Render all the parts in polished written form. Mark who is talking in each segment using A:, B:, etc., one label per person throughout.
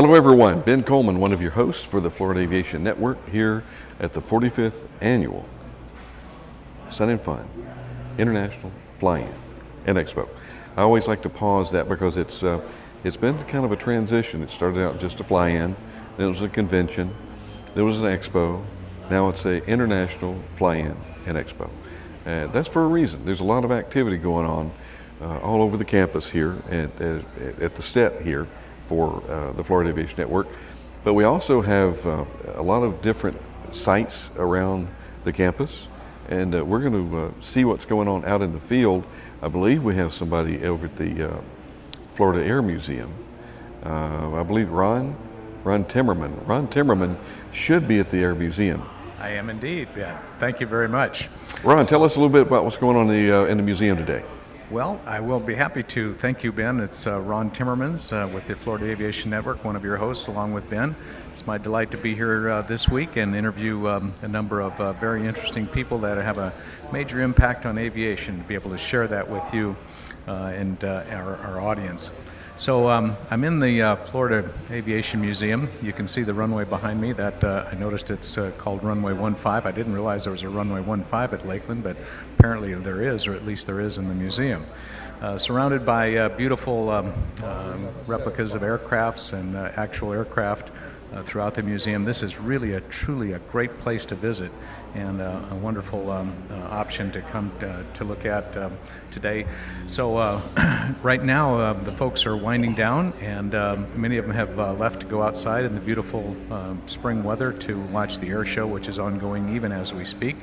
A: Hello everyone, Ben Coleman, one of your hosts for the Florida Aviation Network here at the 45th Annual Sun and Fun International Fly-In and Expo. I always like to pause that because it's been kind of a transition. It started out just a fly-in, then it was a convention, then it was an expo, now it's an International Fly-In and Expo. That's for a reason. There's a lot of activity going on all over the campus here at the set here for the Florida Aviation Network. But we also have a lot of different sites around the campus, and we're going to see what's going on out in the field. I believe we have somebody over at the Florida Air Museum. I believe Ron Timmerman. Ron Timmerman should be at the Air Museum.
B: I am indeed, Ben. Thank you very much.
A: Ron, tell us a little bit about what's going on in the museum today.
B: Well, I will be happy to. Thank you, Ben. It's Ron Timmermans with the Florida Aviation Network, one of your hosts, along with Ben. It's my delight to be here this week and interview a number of very interesting people that have a major impact on aviation, to be able to share that with you and our audience. So I'm in the Florida Aviation Museum. You can see the runway behind me. That I noticed it's called Runway 15. I didn't realize there was a Runway 15 at Lakeland, but apparently there is, or at least there is in the museum. Surrounded by beautiful replicas of aircrafts and actual aircraft throughout the museum. This is really truly a great place to visit and a wonderful option to come to look at today. So right now the folks are winding down, and many of them have left to go outside in the beautiful spring weather to watch the air show, which is ongoing even as we speak.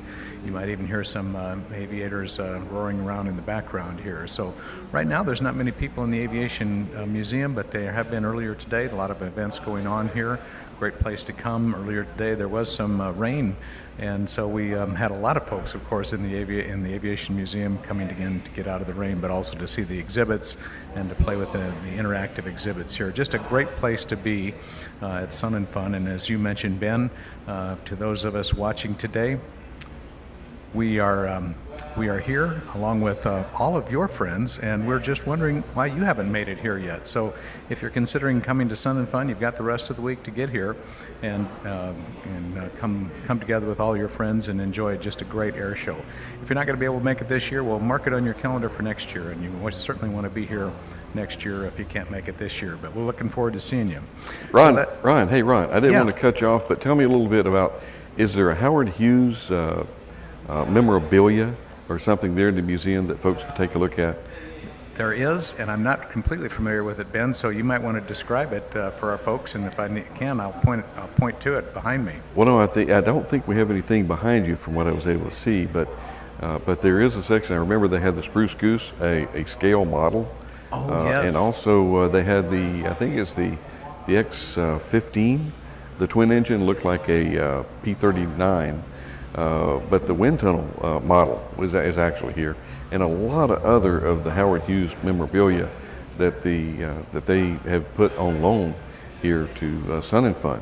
B: You might even hear some aviators roaring around in the background here. So right now there's not many people in the Aviation Museum, but there have been earlier today. A lot of events going on here. Great place to come. Earlier today there was some rain, and so we had a lot of folks, of course, in the Aviation Museum coming again to get out of the rain, but also to see the exhibits and to play with the interactive exhibits here. Just a great place to be at Sun and Fun. And as you mentioned, Ben, to those of us watching today, we are here along with all of your friends, and we're just wondering why you haven't made it here yet. So if you're considering coming to Sun and Fun, you've got the rest of the week to get here and come together with all your friends and enjoy just a great air show. If you're not going to be able to make it this year, well, mark it on your calendar for next year, and you certainly want to be here next year if you can't make it this year. But we're looking forward to seeing you.
A: Ron, I didn't want to cut you off, but tell me a little bit about, is there a Howard Hughes memorabilia or something there in the museum that folks can take a look at?
B: There is, and I'm not completely familiar with it, Ben, so you might want to describe it for our folks, and if I can, I'll point to it behind me.
A: Well, no, I don't think we have anything behind you from what I was able to see, but there is a section. I remember they had the Spruce Goose, a scale model.
B: Oh, yes.
A: And also they had I think it's the X-15. The twin engine looked like a P-39. But the wind tunnel model is actually here, and a lot of other of the Howard Hughes memorabilia that they have put on loan here to Sun and Fun.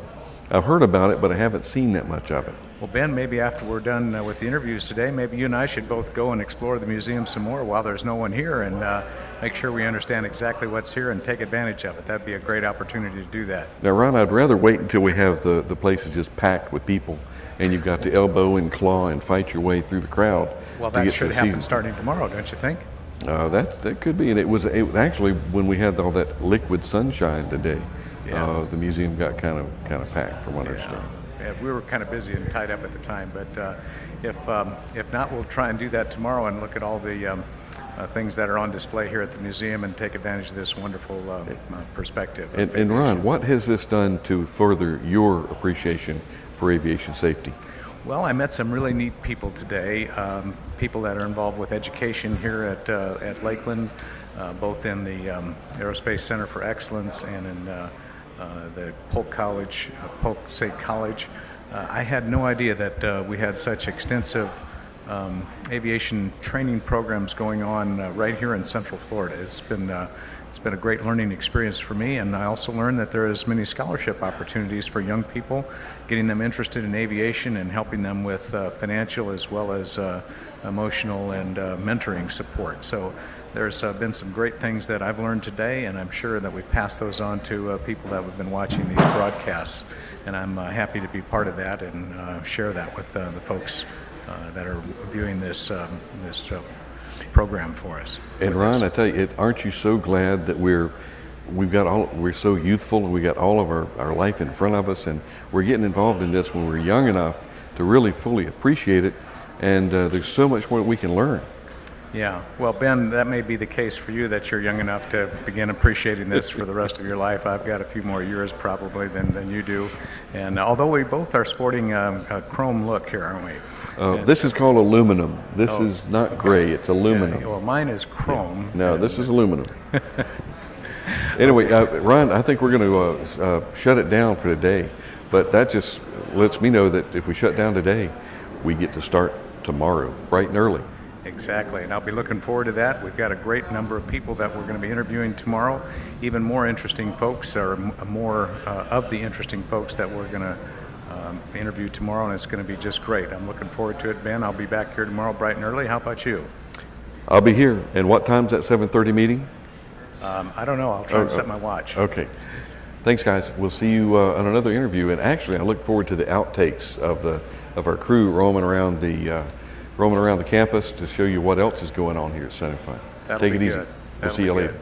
A: I've heard about it, but I haven't seen that much of it.
B: Well, Ben, maybe after we're done with the interviews today, maybe you and I should both go and explore the museum some more while there's no one here, and make sure we understand exactly what's here and take advantage of it. That'd be a great opportunity to do that.
A: Now, Ron, I'd rather wait until we have the places just packed with people, and you've got to elbow and claw and fight your way through the crowd.
B: Well, that should happen starting tomorrow, don't you think?
A: That could be, and it was actually when we had all that liquid sunshine today. Yeah. The museum got kind of packed, from what I understand.
B: Yeah, we were kind of busy and tied up at the time, but if not, we'll try and do that tomorrow and look at all the things that are on display here at the museum and take advantage of this wonderful perspective.
A: And Ron, what has this done to further your appreciation for aviation safety?
B: Well, I met some really neat people today, people that are involved with education here at Lakeland, both in the Aerospace Center for Excellence and in the Polk State College. I had no idea that we had such extensive aviation training programs going on right here in Central Florida. It's been a great learning experience for me, and I also learned that there is many scholarship opportunities for young people, getting them interested in aviation and helping them with financial as well as emotional and mentoring support. So There's been some great things that I've learned today, and I'm sure that we pass those on to people that have been watching these broadcasts. And I'm happy to be part of that and share that with the folks that are viewing this program for us.
A: And Ron, I tell you, aren't you so glad that we're so youthful and we got all of our life in front of us, and we're getting involved in this when we're young enough to really fully appreciate it, and there's so much more that we can learn.
B: Yeah, well, Ben, that may be the case for you, that you're young enough to begin appreciating this for the rest of your life. I've got a few more years probably than you do, and although we both are sporting a chrome look here, aren't we?
A: This is called aluminum. This is not gray, it's aluminum.
B: Yeah, well, mine is chrome.
A: No, this is aluminum. Anyway, Ron, I think we're going to shut it down for today, but that just lets me know that if we shut down today, we get to start tomorrow, bright and early.
B: Exactly, and I'll be looking forward to that. We've got a great number of people that we're going to be interviewing tomorrow, even more interesting folks, or more of the interesting folks that we're going to interview tomorrow, and it's going to be just great. I'm looking forward to it, Ben. I'll be back here tomorrow bright and early. How about you?
A: I'll be here. And what time's that 7:30 meeting?
B: I don't know. I'll try and set my watch.
A: Okay. Thanks, guys. We'll see you on another interview. And actually, I look forward to the outtakes of our crew roaming around the campus to show you what else is going on here at Sun and Fun.
B: That'll
A: Take
B: be
A: it easy.
B: good.
A: We'll see you later.